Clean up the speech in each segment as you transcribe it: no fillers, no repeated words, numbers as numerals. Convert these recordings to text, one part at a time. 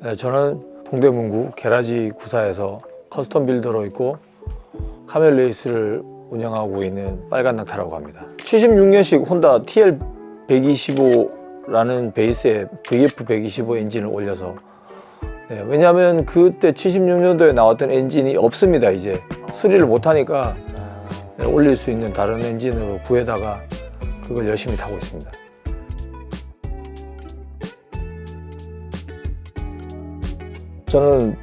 네, 저는 동대문구 게라지 구사에서 커스텀 빌더로 있고 카멜 레이스를 운영하고 있는 빨간 낙타라고 합니다. 76년식 혼다 TL125라는 베이스에 VF125 엔진을 올려서, 왜냐하면 그때 76년도에 나왔던 엔진이 없습니다. 이제 수리를 못하니까 올릴 수 있는 다른 엔진으로 구해다가 그걸 열심히 타고 있습니다. 저는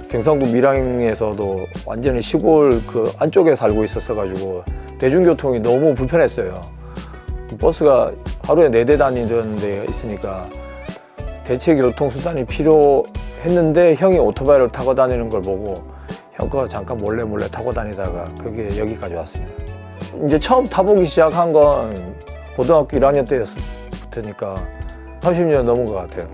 경상도 밀양에서도 완전히 시골 그 안쪽에 살고 있었어 가지고 대중교통이 너무 불편했어요. 버스가 하루에 4대 다니던 데가 있으니까 대체 교통수단이 필요했는데 형이 오토바이를 타고 다니는 걸 보고 형 거 잠깐 몰래 타고 다니다가 그게 여기까지 왔습니다. 이제 처음 타보기 시작한 건 고등학교 1학년 때였으니까 30년 넘은 것 같아요.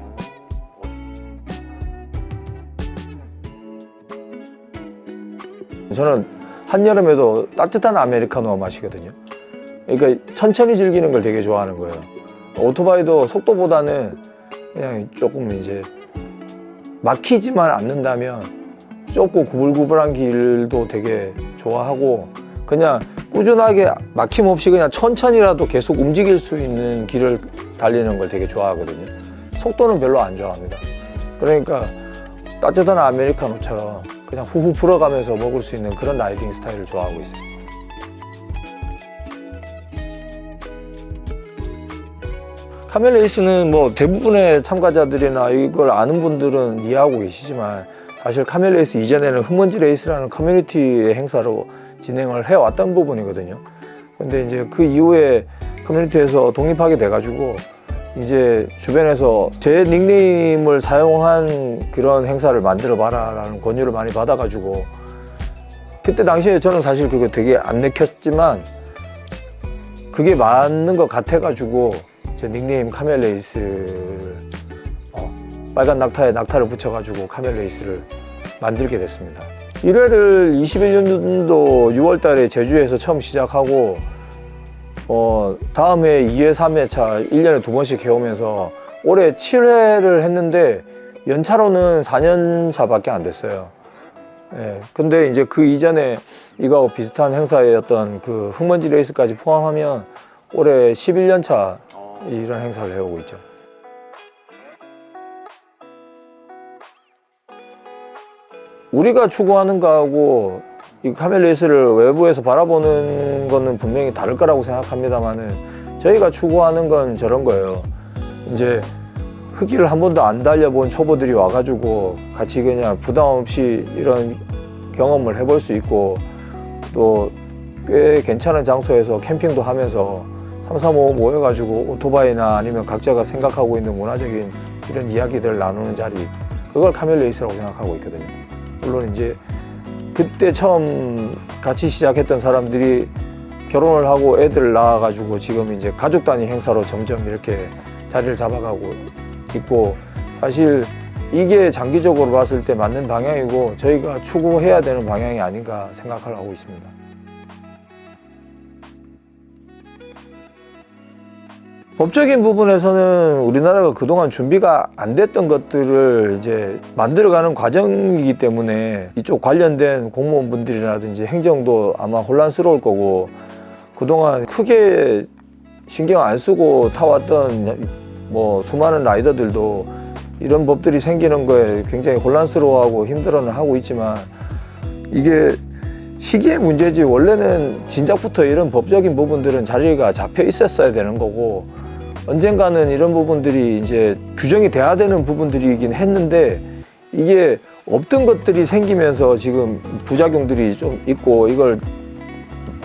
저는 한여름에도 따뜻한 아메리카노 마시거든요. 그러니까 천천히 즐기는 걸 되게 좋아하는 거예요. 오토바이도 속도보다는 그냥 조금 이제 막히지만 않는다면 좁고 구불구불한 길도 되게 좋아하고 그냥 꾸준하게 막힘없이 그냥 천천히라도 계속 움직일 수 있는 길을 달리는 걸 되게 좋아하거든요. 속도는 별로 안 좋아합니다. 그러니까 따뜻한 아메리카노처럼 그냥 후후 불어가면서 먹을 수 있는 그런 라이딩 스타일을 좋아하고 있어요. 카멜 레이스는 뭐 대부분의 참가자들이나 이걸 아는 분들은 이해하고 계시지만 사실 카멜 레이스 이전에는 흙먼지 레이스라는 커뮤니티의 행사로 진행을 해왔던 부분이거든요. 근데 이제 그 이후에 커뮤니티에서 독립하게 돼가지고 이제 주변에서 제 닉네임을 사용한 그런 행사를 만들어 봐라 라는 권유를 많이 받아가지고 그때 당시에 저는 사실 그거 되게 안 내켰지만 그게 맞는 것 같아가지고 제 닉네임 카멜 레이스를 빨간 낙타에 낙타를 붙여가지고 카멜 레이스를 만들게 됐습니다. 1회를 21년도 6월 달에 제주에서 처음 시작하고 다음 해 2회, 3회 차 1년에 2번씩 해오면서 올해 7회를 했는데 연차로는 4년 차밖에 안 됐어요. 근데 이제 그 이전에 이거하고 비슷한 행사였던 그 흙먼지 레이스까지 포함하면 올해 11년 차 이런 행사를 해오고 있죠. 우리가 추구하는 거하고 이 카멜 레이스를 외부에서 바라보는 거는 분명히 다를 거라고 생각합니다만은 저희가 추구하는 건 저런 거예요. 이제 흙길을 한 번도 안 달려본 초보들이 와가지고 같이 그냥 부담 없이 이런 경험을 해볼 수 있고 또 꽤 괜찮은 장소에서 캠핑도 하면서 3, 4, 5 모여가지고 오토바이나 아니면 각자가 생각하고 있는 문화적인 이런 이야기들을 나누는 자리, 그걸 카멜 레이스라고 생각하고 있거든요. 물론 이제 그때 처음 같이 시작했던 사람들이 결혼을 하고 애들을 낳아가지고 지금 이제 가족 단위 행사로 점점 이렇게 자리를 잡아가고 있고, 사실 이게 장기적으로 봤을 때 맞는 방향이고 저희가 추구해야 되는 방향이 아닌가 생각을 하고 있습니다. 법적인 부분에서는 우리나라가 그동안 준비가 안 됐던 것들을 이제 만들어가는 과정이기 때문에 이쪽 관련된 공무원분들이라든지 행정도 아마 혼란스러울 거고, 그동안 크게 신경 안 쓰고 타왔던 뭐 수많은 라이더들도 이런 법들이 생기는 거에 굉장히 혼란스러워하고 힘들어는 하고 있지만, 이게 시기의 문제지 원래는 진작부터 이런 법적인 부분들은 자리가 잡혀 있었어야 되는 거고, 언젠가는 이런 부분들이 이제 규정이 돼야 되는 부분들이긴 했는데 이게 없던 것들이 생기면서 지금 부작용들이 좀 있고 이걸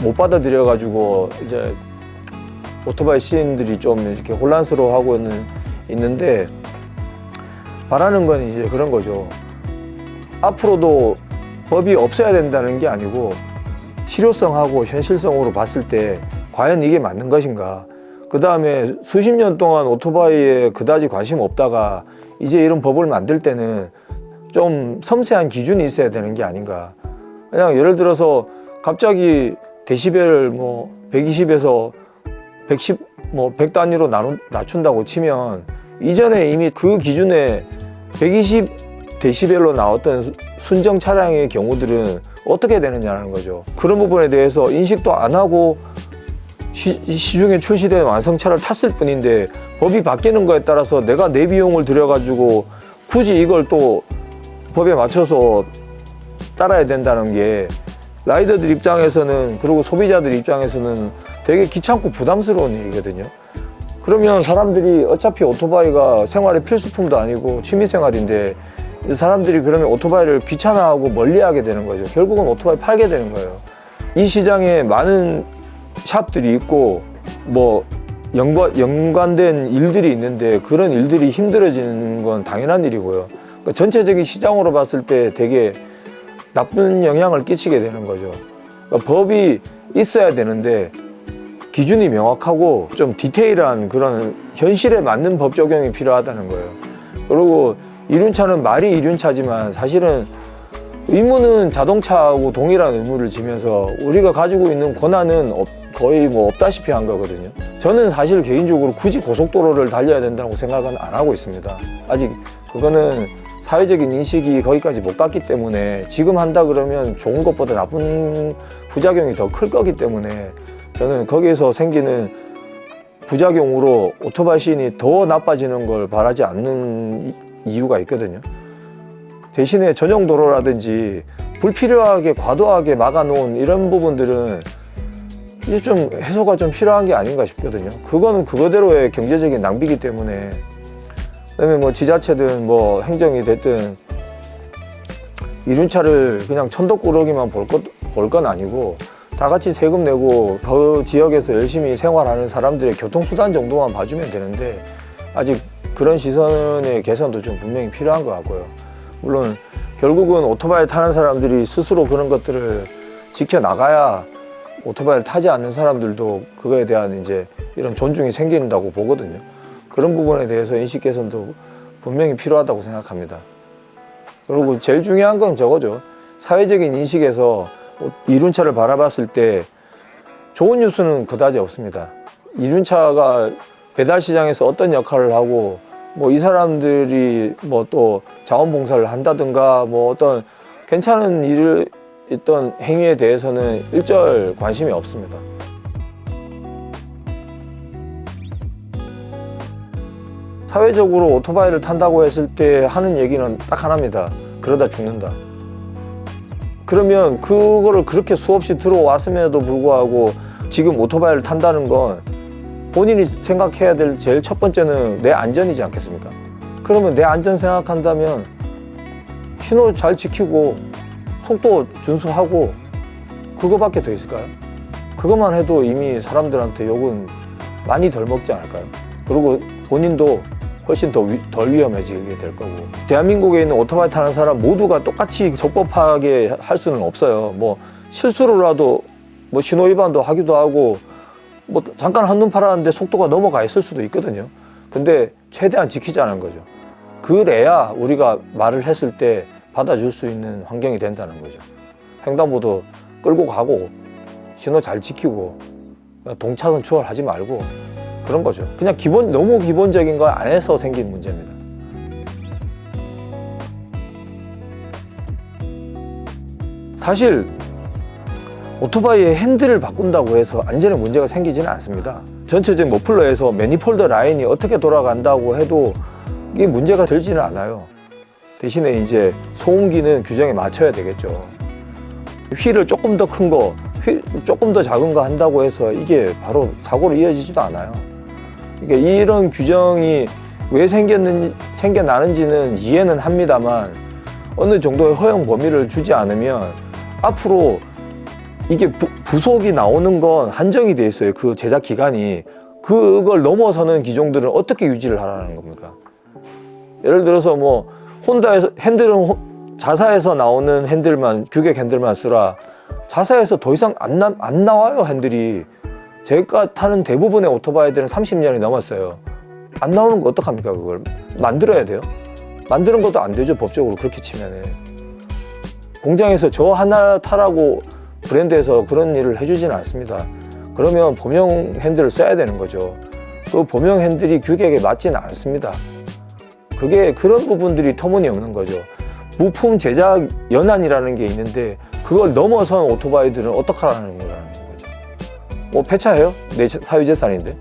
못 받아들여 가지고 이제 오토바이 시인들이 좀 이렇게 혼란스러워하고 있는데, 바라는 건 이제 그런 거죠. 앞으로도 법이 없어야 된다는 게 아니고 실효성하고 현실성으로 봤을 때 과연 이게 맞는 것인가, 그 다음에 수십 년 동안 오토바이에 그다지 관심 없다가 이제 이런 법을 만들 때는 좀 섬세한 기준이 있어야 되는 게 아닌가. 그냥 예를 들어서 갑자기 데시벨을 뭐 120에서 110 뭐 100 단위로 낮춘다고 치면 이전에 이미 그 기준에 120dB로 나왔던 순정 차량의 경우들은 어떻게 되느냐는 거죠. 그런 부분에 대해서 인식도 안 하고 시중에 출시된 완성차를 탔을 뿐인데 법이 바뀌는 거에 따라서 내가 내 비용을 들여가지고 굳이 이걸 또 법에 맞춰서 따라야 된다는 게 라이더들 입장에서는, 그리고 소비자들 입장에서는 되게 귀찮고 부담스러운 얘기거든요. 그러면 사람들이 어차피 오토바이가 생활의 필수품도 아니고 취미생활인데 사람들이 그러면 오토바이를 귀찮아하고 멀리하게 되는 거죠. 결국은 오토바이 팔게 되는 거예요. 이 시장에 많은 샵들이 있고 뭐 연관된 일들이 있는데 그런 일들이 힘들어지는 건 당연한 일이고요. 그러니까 전체적인 시장으로 봤을 때 되게 나쁜 영향을 끼치게 되는 거죠. 그러니까 법이 있어야 되는데 기준이 명확하고 좀 디테일한 그런 현실에 맞는 법 적용이 필요하다는 거예요. 그리고 이륜차는 말이 이륜차지만 사실은 의무는 자동차하고 동일한 의무를 지면서 우리가 가지고 있는 권한은 거의 뭐 없다시피 한 거거든요. 저는 사실 개인적으로 굳이 고속도로를 달려야 된다고 생각은 안 하고 있습니다. 아직 그거는 사회적인 인식이 거기까지 못 갔기 때문에 지금 한다 그러면 좋은 것보다 나쁜 부작용이 더 클 거기 때문에 저는 거기에서 생기는 부작용으로 오토바이 씬이 더 나빠지는 걸 바라지 않는 이유가 있거든요. 대신에 전용 도로라든지 불필요하게 과도하게 막아놓은 이런 부분들은 이제 좀 해소가 좀 필요한 게 아닌가 싶거든요. 그거는 그거대로의 경제적인 낭비이기 때문에. 그다음에 뭐 지자체든 뭐 행정이 됐든 이륜차를 그냥 천덕꾸러기만 볼 건 아니고 다 같이 세금 내고 그 지역에서 열심히 생활하는 사람들의 교통수단 정도만 봐주면 되는데 아직 그런 시선의 개선도 좀 분명히 필요한 것 같고요. 물론 결국은 오토바이 타는 사람들이 스스로 그런 것들을 지켜나가야 오토바이를 타지 않는 사람들도 그거에 대한 이제 이런 존중이 생긴다고 보거든요. 그런 부분에 대해서 인식 개선도 분명히 필요하다고 생각합니다. 그리고 제일 중요한 건 저거죠. 사회적인 인식에서 이륜차를 바라봤을 때 좋은 뉴스는 그다지 없습니다. 이륜차가 배달 시장에서 어떤 역할을 하고 뭐 이 사람들이 뭐 또 자원봉사를 한다든가 뭐 어떤 괜찮은 일을 있던 행위에 대해서는 일절 관심이 없습니다. 사회적으로 오토바이를 탄다고 했을 때 하는 얘기는 딱 하나입니다. 그러다 죽는다. 그러면 그거를 그렇게 수없이 들어왔음에도 불구하고 지금 오토바이를 탄다는 건 본인이 생각해야 될 제일 첫 번째는 내 안전이지 않겠습니까? 그러면 내 안전 생각한다면 신호 잘 지키고 속도 준수하고 그거밖에 더 있을까요? 그것만 해도 이미 사람들한테 욕은 많이 덜 먹지 않을까요? 그리고 본인도 훨씬 덜 위험해지게 될 거고. 대한민국에 있는 오토바이 타는 사람 모두가 똑같이 적법하게 할 수는 없어요. 뭐 실수로라도 뭐 신호 위반도 하기도 하고 뭐 잠깐 한눈 팔았는데 속도가 넘어가 있을 수도 있거든요. 근데 최대한 지키자는 거죠. 그래야 우리가 말을 했을 때 받아줄 수 있는 환경이 된다는 거죠. 횡단보도 끌고 가고 신호 잘 지키고 동차선 추월하지 말고 그런 거죠. 그냥 너무 기본적인 거 안에서 생긴 문제입니다. 사실 오토바이의 핸들을 바꾼다고 해서 안전에 문제가 생기지는 않습니다. 전체적인 머플러에서 매니폴더 라인이 어떻게 돌아간다고 해도 이게 문제가 되지는 않아요. 대신에 이제 소음기는 규정에 맞춰야 되겠죠. 휠을 조금 더 큰 거, 조금 더 작은 거 한다고 해서 이게 바로 사고로 이어지지도 않아요. 그러니까 이런 규정이 왜 생겨나는지는 이해는 합니다만 어느 정도의 허용 범위를 주지 않으면 앞으로 이게 부속이 나오는 건 한정이 돼 있어요. 그 제작 기간이. 그걸 넘어서는 기종들은 어떻게 유지를 하라는 겁니까? 예를 들어서 뭐 혼다에서 핸들은 자사에서 나오는 핸들만, 규격 핸들만 쓰라. 자사에서 더 이상 안 나와요, 핸들이. 제가 타는 대부분의 오토바이들은 30년이 넘었어요. 안 나오는 거 어떡합니까, 그걸? 만들어야 돼요? 만드는 것도 안 되죠, 법적으로 그렇게 치면은. 공장에서 저 하나 타라고 브랜드에서 그런 일을 해주지는 않습니다. 그러면 범용 핸들을 써야 되는 거죠. 그 범용 핸들이 규격에 맞지는 않습니다. 그런 부분들이 터무니없는 거죠. 부품 제작 연한이라는 게 있는데 그걸 넘어선 오토바이들은 어떡하라는 거라는 거죠. 뭐 폐차해요? 내 사유재산인데.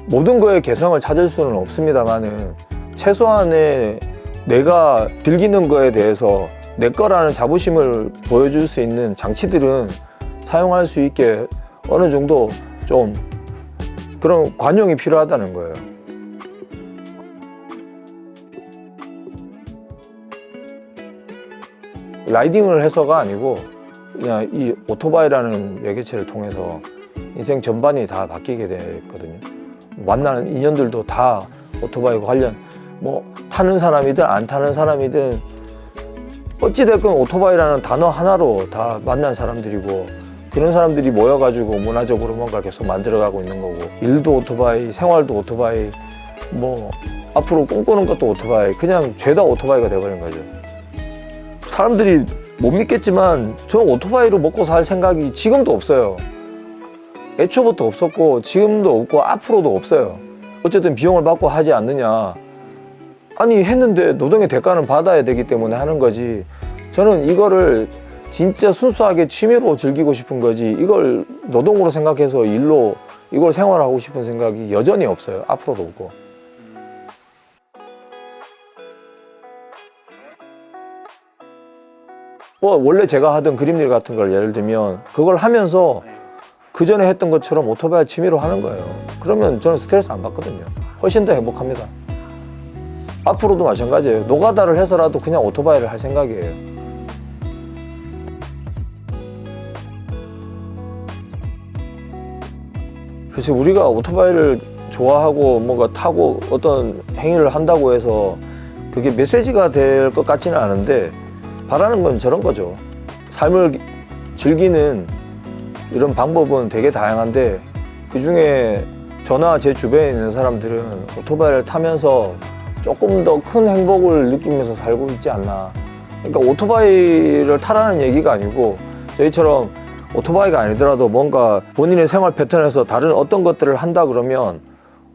모든 거에 개성을 찾을 수는 없습니다만은 최소한의 내가 즐기는 거에 대해서 내 거라는 자부심을 보여줄 수 있는 장치들은 사용할 수 있게 어느 정도 좀 그런 관용이 필요하다는 거예요. 라이딩을 해서가 아니고 그냥 이 오토바이라는 매개체를 통해서 인생 전반이 다 바뀌게 됐거든요. 만나는 인연들도 다 오토바이 관련, 뭐 타는 사람이든 안 타는 사람이든 어찌됐건 오토바이라는 단어 하나로 다 만난 사람들이고, 그런 사람들이 모여가지고 문화적으로 뭔가 계속 만들어가고 있는 거고, 일도 오토바이, 생활도 오토바이, 뭐 앞으로 꿈꾸는 것도 오토바이, 그냥 죄다 오토바이가 돼버린 거죠. 사람들이 못 믿겠지만 저는 오토바이로 먹고 살 생각이 지금도 없어요. 애초부터 없었고 지금도 없고 앞으로도 없어요. 어쨌든 비용을 받고 하지 않느냐. 아니 했는데 노동의 대가는 받아야 되기 때문에 하는 거지. 저는 이거를 진짜 순수하게 취미로 즐기고 싶은 거지, 이걸 노동으로 생각해서 일로 이걸 생활하고 싶은 생각이 여전히 없어요. 앞으로도 없고. 뭐 원래 제가 하던 그림일 같은 걸 예를 들면 그걸 하면서 그 전에 했던 것처럼 오토바이 취미로 하는 거예요. 그러면 저는 스트레스 안 받거든요. 훨씬 더 행복합니다. 앞으로도 마찬가지예요. 노가다를 해서라도 그냥 오토바이를 할 생각이에요. 글쎄, 우리가 오토바이를 좋아하고 뭔가 타고 어떤 행위를 한다고 해서 그게 메시지가 될 것 같지는 않은데, 바라는 건 저런 거죠. 삶을 즐기는 이런 방법은 되게 다양한데, 그중에 저나 제 주변에 있는 사람들은 오토바이를 타면서 조금 더 큰 행복을 느끼면서 살고 있지 않나. 그러니까 오토바이를 타라는 얘기가 아니고, 저희처럼 오토바이가 아니더라도 뭔가 본인의 생활 패턴에서 다른 어떤 것들을 한다 그러면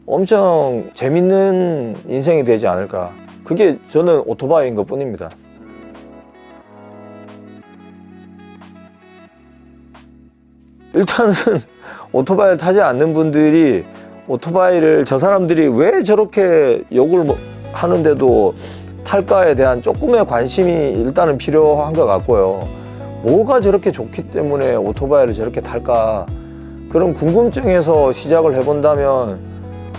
엄청 재밌는 인생이 되지 않을까. 그게 저는 오토바이인 것 뿐입니다. 일단은 오토바이를 타지 않는 분들이 오토바이를, 저 사람들이 왜 저렇게 욕을 하는데도 탈까에 대한 조금의 관심이 일단은 필요한 것 같고요. 뭐가 저렇게 좋기 때문에 오토바이를 저렇게 탈까, 그런 궁금증에서 시작을 해본다면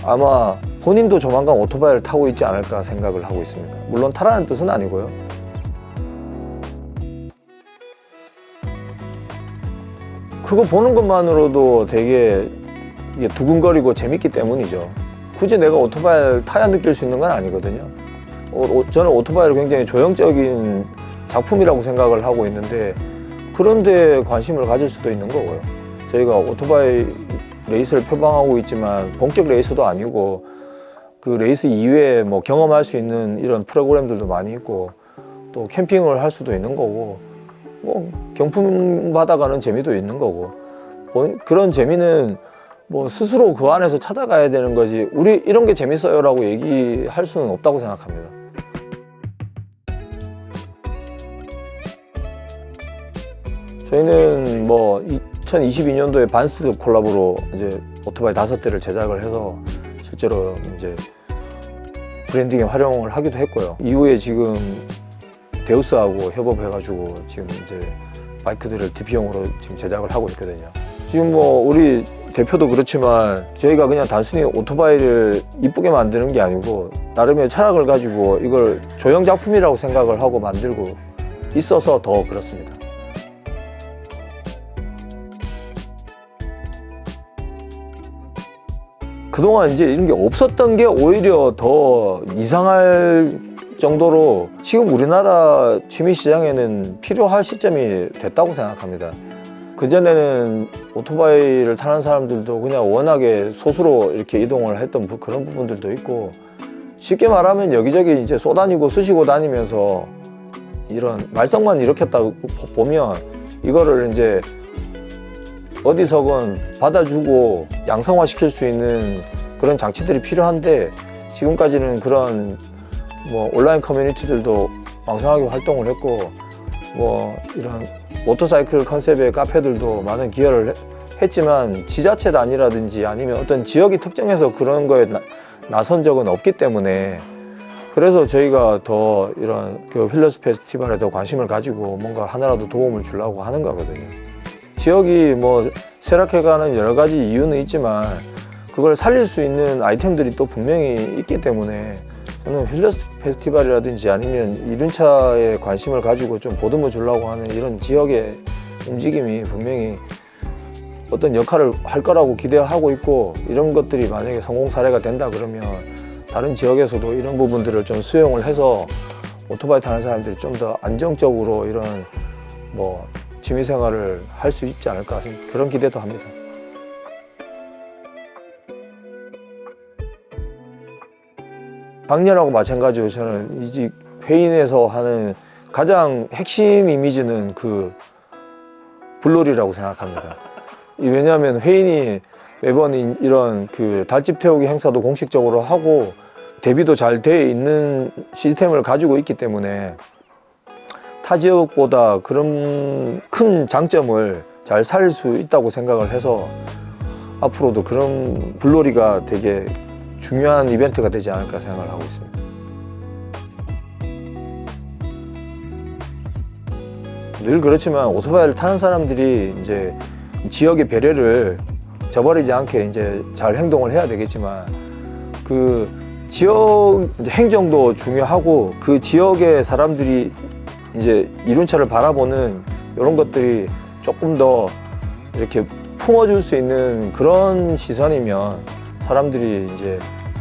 아마 본인도 조만간 오토바이를 타고 있지 않을까 생각을 하고 있습니다. 물론 타라는 뜻은 아니고요. 그거 보는 것만으로도 되게 이게 두근거리고 재밌기 때문이죠. 굳이 내가 오토바이를 타야 느낄 수 있는 건 아니거든요. 저는 오토바이를 굉장히 조형적인 작품이라고 생각을 하고 있는데, 그런데 관심을 가질 수도 있는 거고요. 저희가 오토바이 레이스를 표방하고 있지만 본격 레이스도 아니고, 그 레이스 이외에 뭐 경험할 수 있는 이런 프로그램들도 많이 있고, 또 캠핑을 할 수도 있는 거고, 뭐 경품 받아가는 재미도 있는 거고, 그런 재미는 뭐 스스로 그 안에서 찾아가야 되는 거지, 우리 이런 게 재밌어요 라고 얘기할 수는 없다고 생각합니다. 저희는 뭐 2022년도에 반스 콜라보로 이제 오토바이 5대를 제작을 해서 실제로 이제 브랜딩에 활용을 하기도 했고요. 이후에 지금 데우스하고 협업해가지고 지금 이제 바이크들을 DP용으로 지금 제작을 하고 있거든요. 지금 뭐 우리 대표도 그렇지만 저희가 그냥 단순히 오토바이를 이쁘게 만드는 게 아니고 나름의 철학을 가지고 이걸 조형 작품이라고 생각을 하고 만들고 있어서 더 그렇습니다. 그동안 이제 이런 게 없었던 게 오히려 더 이상할 정도로 지금 우리나라 취미 시장에는 필요할 시점이 됐다고 생각합니다. 그전에는 오토바이를 타는 사람들도 그냥 워낙에 소수로 이렇게 이동을 했던 그런 부분들도 있고, 쉽게 말하면 여기저기 이제 쏘다니고 쑤시고 다니면서 이런 말썽만 일으켰다 보면 이거를 이제 어디서건 받아주고 양성화시킬 수 있는 그런 장치들이 필요한데 지금까지는 그런 뭐 온라인 커뮤니티들도 왕성하게 활동을 했고 뭐 이런 모터사이클 컨셉의 카페들도 많은 기여를 했지만 지자체 단위라든지 아니면 어떤 지역이 특정해서 그런 거에 나선 적은 없기 때문에 그래서 저희가 더 이런 그 휠러스 페스티벌에 더 관심을 가지고 뭔가 하나라도 도움을 주려고 하는 거거든요. 지역이 뭐 쇠락해가는 여러 가지 이유는 있지만 그걸 살릴 수 있는 아이템들이 또 분명히 있기 때문에 저는 휠러스 페스티벌이라든지 아니면 이륜차에 관심을 가지고 좀 보듬어 주려고 하는 이런 지역의 움직임이 분명히 어떤 역할을 할 거라고 기대하고 있고 이런 것들이 만약에 성공 사례가 된다 그러면 다른 지역에서도 이런 부분들을 좀 수용을 해서 오토바이 타는 사람들이 좀 더 안정적으로 이런 뭐 취미 생활을 할 수 있지 않을까 그런 기대도 합니다. 작년하고 마찬가지로 저는 이 회인에서 하는 가장 핵심 이미지는 그 불놀이라고 생각합니다. 왜냐하면 회인이 매번 이런 그 달집 태우기 행사도 공식적으로 하고 대비도 잘 돼 있는 시스템을 가지고 있기 때문에 타 지역보다 그런 큰 장점을 잘 살릴 수 있다고 생각을 해서 앞으로도 그런 불놀이가 되게 중요한 이벤트가 되지 않을까 생각을 하고 있습니다. 늘 그렇지만 오토바이를 타는 사람들이 이제 지역의 배려를 저버리지 않게 이제 잘 행동을 해야 되겠지만 그 지역 행정도 중요하고 그 지역의 사람들이 이제 이륜차를 바라보는 이런 것들이 조금 더 이렇게 품어줄 수 있는 그런 시선이면 사람들이 이제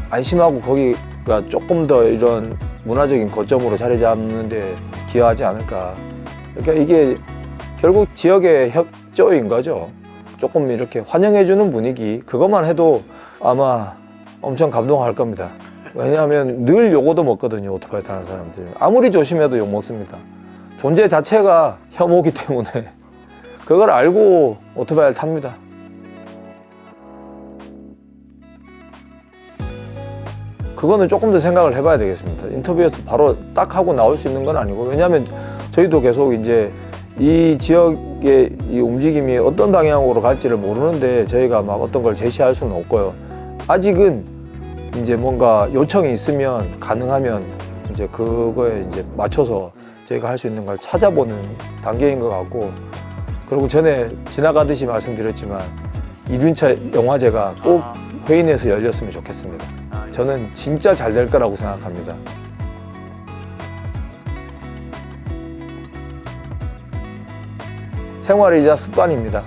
안심하고 거기가 조금 더 이런 문화적인 거점으로 자리 잡는 데 기여하지 않을까. 그러니까 이게 결국 지역의 협조인 거죠. 조금 이렇게 환영해주는 분위기, 그것만 해도 아마 엄청 감동할 겁니다. 왜냐하면 늘 욕도 먹거든요, 오토바이 타는 사람들. 아무리 조심해도 욕 먹습니다. 존재 자체가 혐오기 때문에 그걸 알고 오토바이를 탑니다. 그거는 조금 더 생각을 해봐야 되겠습니다. 인터뷰에서 바로 딱 하고 나올 수 있는 건 아니고, 왜냐하면 저희도 계속 이제 이 지역의 이 움직임이 어떤 방향으로 갈지를 모르는데 저희가 막 어떤 걸 제시할 수는 없고요. 아직은 이제 뭔가 요청이 있으면 가능하면 이제 그거에 이제 맞춰서 저희가 할 수 있는 걸 찾아보는 단계인 것 같고, 그리고 전에 지나가듯이 말씀드렸지만 이륜차 영화제가 꼭 회인에서 열렸으면 좋겠습니다. 저는 진짜 잘 될 거라고 생각합니다. 생활이자 습관입니다.